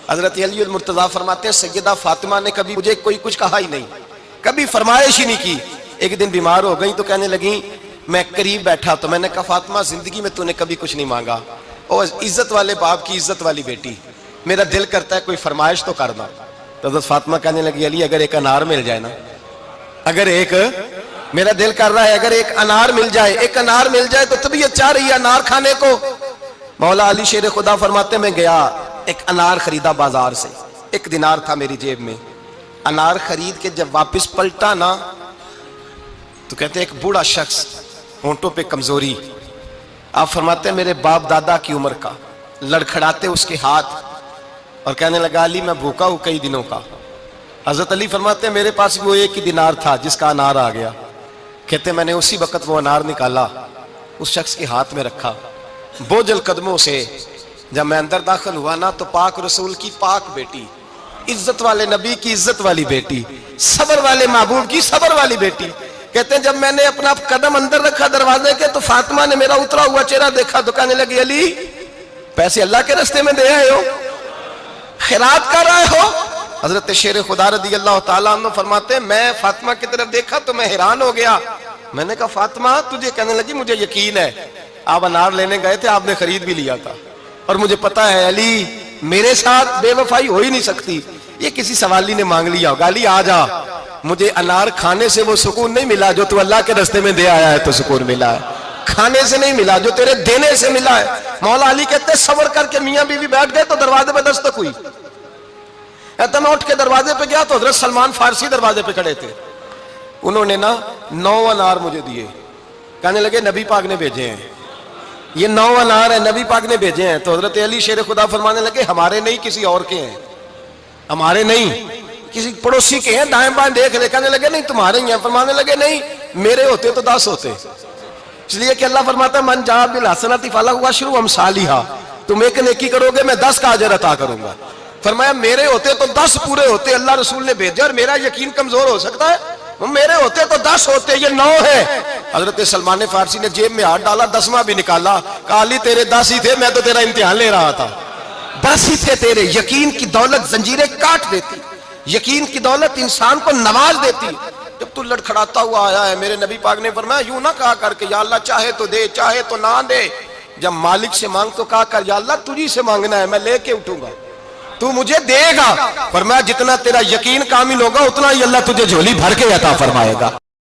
حضرت علی المرتضیٰ فرماتے ہیں سیدہ فاطمہ نے کبھی مجھے کوئی کچھ کہا ہی نہیں، کبھی فرمائش ہی نہیں کی۔ ایک دن بیمار ہو گئی تو کہنے لگیں، میں قریب بیٹھا تو میں نے کہا فاطمہ زندگی میں تو نے کبھی کچھ نہیں مانگا، اور عزت والے باپ کی عزت والی بیٹی، میرا دل کرتا ہے کوئی فرمائش تو کرنا۔ تو حضرت فاطمہ کہنے لگی علی اگر ایک انار مل جائے نا، اگر ایک میرا دل کر رہا ہے اگر ایک انار مل جائے، ایک انار مل جائے تو طبیعت چاہ رہی ہے انار کھانے کو۔ مولا علی شیر خدا فرماتے میں گیا، ایک انار خریدا بازار سے، 1 دینار تھا میری جیب میں، انار خرید کے جب واپس پلٹا نا تو کہتے ہیں ایک بوڑھا شخص، ہونٹوں پہ کمزوری، آپ فرماتے ہیں میرے باپ دادا کی عمر کا، لڑکھڑاتے اس کے ہاتھ اور کہنے لگا علی میں بھوکا ہوں کئی دنوں کا۔ حضرت علی فرماتے ہیں میرے پاس وہ 1 ہی دینار تھا جس کا انار آ گیا، کہتے ہیں میں نے اسی وقت وہ انار نکالا، اس شخص کے ہاتھ میں رکھا، بوجھل قدموں سے جب میں اندر داخل ہوا نا تو پاک رسول کی پاک بیٹی، عزت والے نبی کی عزت والی بیٹی، صبر والے محبوب کی صبر والی بیٹی، کہتے ہیں جب میں نے اپنا قدم اندر رکھا دروازے کے تو فاطمہ نے میرا اترا ہوا چہرہ دیکھا تو کہنے لگی علی پیسے اللہ کے راستے میں دے آئے ہو، خیرات کر رہے ہو؟ حضرت شیر خدا رضی اللہ تعالیٰ عنہ فرماتے ہیں میں فاطمہ کی طرف دیکھا تو میں حیران ہو گیا، میں نے کہا فاطمہ تجھے؟ کہنے لگی مجھے یقین ہے آپ انار لینے گئے تھے، آپ نے خرید بھی لیا تھا، اور مجھے پتا ہے علی میرے ساتھ بے وفائی ہو ہی نہیں سکتی، یہ کسی سوالی نے مانگ لیا ہوگا، علی آ جا، مجھے انار کھانے سے وہ سکون نہیں ملا جو تو اللہ کے راستے میں دے آیا ہے تو سکون ملا ہے، کھانے سے نہیں ملا جو تیرے دینے سے ملا ہے۔ مولا علی کہتے ہیں صبر کر کے میاں بیوی بیٹھ گئے تو دروازے پہ دستک ہوئی، کہتا میں اٹھ کے دروازے پہ گیا تو حضرت سلمان فارسی دروازے پہ کھڑے تھے، انہوں نے نا 9 انار مجھے دیے، کہنے لگے نبی پاک نے بھیجے ہیں، یہ 9 انار ہیں نبی پاک نے بھیجے ہیں۔ تو حضرت علی شیر خدا فرمانے لگے ہمارے نہیں کسی اور کے ہیں، ہمارے نہیں کسی پڑوسی کے ہیں، دائیں بائیں دیکھ لے، کہنے لگے نہیں تمہارے ہی ہیں، فرمانے لگے نہیں میرے ہوتے تو 10 ہوتے، اس لیے کہ اللہ فرماتا ہے من جاء بالحسنۃ فلہ عشر امثالھا، تم ایک نیکی کرو گے میں 10 کا اجر عطا کروں گا، فرمایا میرے ہوتے تو 10 پورے ہوتے، اللہ رسول نے بھیجا اور میرا یقین کمزور ہو سکتا ہے؟ میرے ہوتے تو 10 ہوتے، یہ 9 ہے۔ حضرت سلمان فارسی نے جیب میں ہاتھ ڈالا، 10واں بھی نکالا، کہا علی تیرے 10 ہی تھے، میں تو تیرا امتحان لے رہا تھا، 10 ہی تھے تیرے۔ یقین کی دولت زنجیریں کاٹ دیتی، یقین کی دولت انسان کو نواز دیتی۔ جب تو لڑکھڑاتا ہوا آیا ہے، میرے نبی پاک نے فرمایا یوں نہ کہا کر کہ یا اللہ چاہے تو دے چاہے تو نہ دے، جب مالک سے مانگ تو کہا کر یا اللہ تجھی سے مانگنا ہے، میں لے کے اٹھوں گا، تو مجھے دے گا۔ فرمایا جتنا تیرا یقین کامل ہوگا اتنا ہی اللہ تجھے جھولی بھر کے عطا فرمائے گا۔